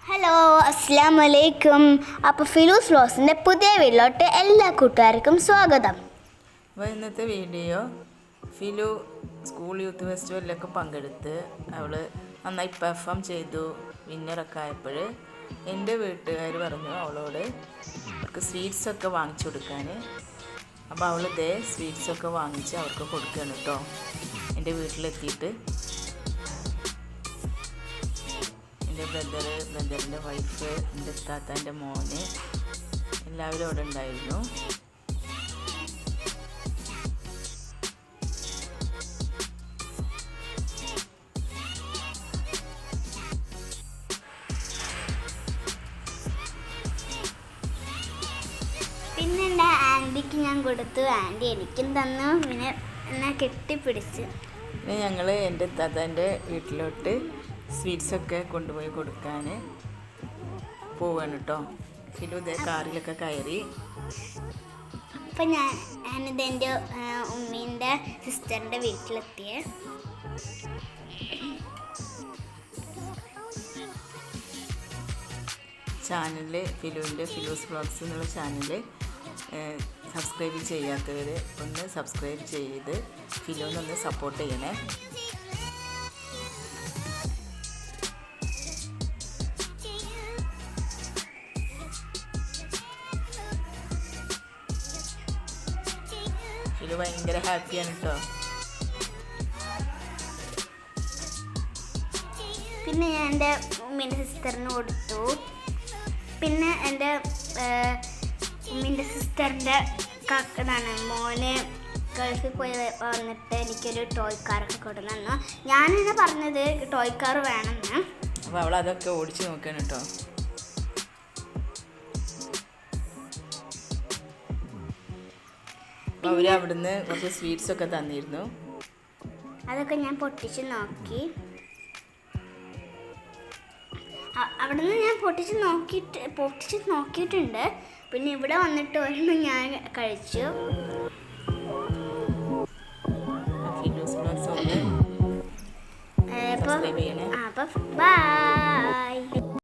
Hello അസ്സാം വലൈക്കും. അപ്പോൾ ഫിലൂസ് വ്ലോഗ്സിൻ്റെ പുതിയ വീഡിയോയിലോട്ട് എല്ലാ കൂട്ടുകാർക്കും സ്വാഗതം. അപ്പോൾ ഇന്നത്തെ വീഡിയോ ഫിലു സ്കൂൾ യൂത്ത് ഫെസ്റ്റിവലിലൊക്കെ പങ്കെടുത്ത് അവൾ നന്നായി പെർഫോം ചെയ്തു. വിന്നറൊക്കെ ആയപ്പോൾ എൻ്റെ വീട്ടുകാർ പറഞ്ഞു അവളോട് അവർക്ക് സ്വീറ്റ്സൊക്കെ വാങ്ങിച്ചു കൊടുക്കാൻ. അപ്പോൾ അവൾ ഇതേ സ്വീറ്റ്സൊക്കെ വാങ്ങിച്ച് അവർക്ക് കൊടുക്കുകയാണ് കേട്ടോ. എൻ്റെ വീട്ടിലെത്തിയിട്ട് എൻ്റെ ബ്രദറിൻ്റെ വൈഫ്, എൻ്റെ താത്താൻ്റെ മോന് എല്ലാവരും അവിടെ ഉണ്ടായിരുന്നു. പിന്നെ എൻ്റെ ആൻറ്റിക്ക് ഞാൻ കൊടുത്തു, ആൻറ്റി എനിക്കും തന്നു, പിന്നെ എന്നെ കെട്ടിപ്പിടിച്ച്. പിന്നെ ഞങ്ങൾ എൻ്റെ താത്താൻ്റെ വീട്ടിലോട്ട് സ്വീറ്റ്സൊക്കെ കൊണ്ടുപോയി കൊടുക്കാൻ പോവാണ് കേട്ടോ. ഫിലു ഇതേ കാറിലൊക്കെ കയറി. അപ്പം ഞാനിത് എൻ്റെ ഉമ്മീൻ്റെ സിസ്റ്ററിൻ്റെ വീട്ടിലെത്തിയേ. ചാനൽ ഫിലുവിൻ്റെ ഫിലൂസ് വ്ളോഗ്സ് എന്നുള്ള ചാനൽ സബ്സ്ക്രൈബ് ചെയ്യാത്തവർ ഒന്ന് സബ്സ്ക്രൈബ് ചെയ്ത് ഫിലുവിനൊന്ന് സപ്പോർട്ട് ചെയ്യണേ. ഫിലു ഭയങ്കര ഹാപ്പിയാണ് കേട്ടോ. പിന്നെ ഞാൻ എൻ്റെ ഉമ്മീൻ്റെ സിസ്റ്ററിന് കൊടുത്തു. പിന്നെ എൻ്റെ ഉമ്മീൻ്റെ സിസ്റ്ററിൻ്റെ കാക്കതാണ് മോന് ഗൾഫിൽ പോയി വന്നിട്ട് എനിക്കൊരു ടോയ് കാറൊക്കെ കൊണ്ടുവന്നു. ഞാനാണ് പറഞ്ഞത് ടോയ് കാർ വേണമെന്ന്. അപ്പോൾ അവൾ അതൊക്കെ ഓടിച്ച് നോക്കുകയാണ് കേട്ടോ. അപ്പോൾ അവർ അവിടുന്ന് കുറച്ച് സ്വീറ്റ്സൊക്കെ തന്നിരുന്നു. അതൊക്കെ ഞാൻ പൊട്ടിച്ച് നോക്കി. അവിടുന്ന് ഞാൻ പൊട്ടിച്ച് നോക്കിയിട്ടുണ്ട്. പിന്നെ ഇവിടെ വന്നിട്ട് ഒരെണ്ണം ഞാൻ കഴിച്ചു. അപ്പോൾ അപ്പോൾ ബൈ.